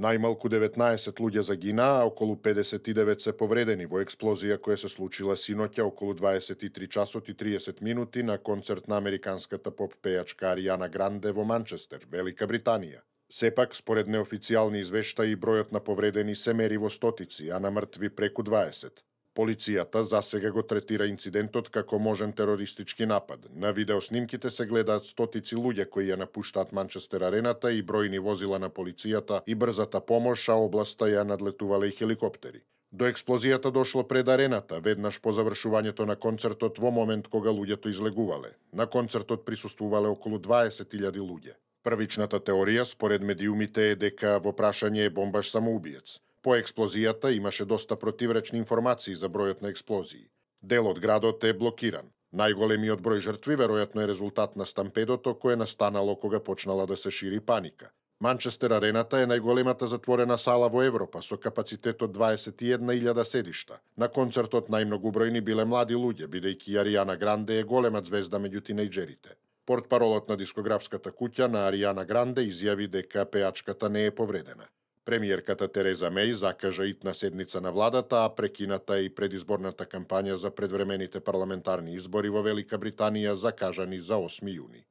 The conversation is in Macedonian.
Најмалку 19 луѓе загинаа, а околу 59 се повредени во експлозија која се случила синоќа околу 23 часот и 30 минути на концерт на американската поп пејачка Аријана Гранде во Манчестер, Велика Британија. Сепак, според неофицијални извештаи, бројот на повредени се мери во стотици, а на мртви преку 20. Полицијата засега го третира инцидентот како можен терористички напад. На видеоснимките се гледаат стотици луѓе кои ја напуштаат Манчестер арената и бројни возила на полицијата и брзата помош, а областа ја надлетувале и хеликоптери. До експлозијата дошло пред арената, веднаш по завршувањето на концертот во момент кога луѓето излегувале. На концертот присуствувале околу 20.000 луѓе. Првичната теорија, според медиумите, е дека во прашање е бомбаш самоубиец. По експлозијата имаше доста противречни информации за бројот на експлозии. Дел од градот е блокиран. Најголемиот број жртви веројатно е резултат на стампедото кое настанало кога почнала да се шири паника. Манчестер арената е најголемата затворена сала во Европа со капацитет од 21.000 седишта. На концертот најмногу бројни биле млади луѓе, бидејќи Аријана Гранде е голема звезда меѓу тинејџерите. Портпаролот на дискографската куќа на Аријана Гранде изјави дека пејачката не е повредена. Премиерката Тереза Меј закажа итна седница на владата, а прекината и предизборната кампања за предвремените парламентарни избори во Велика Британија закажани за 8 јуни.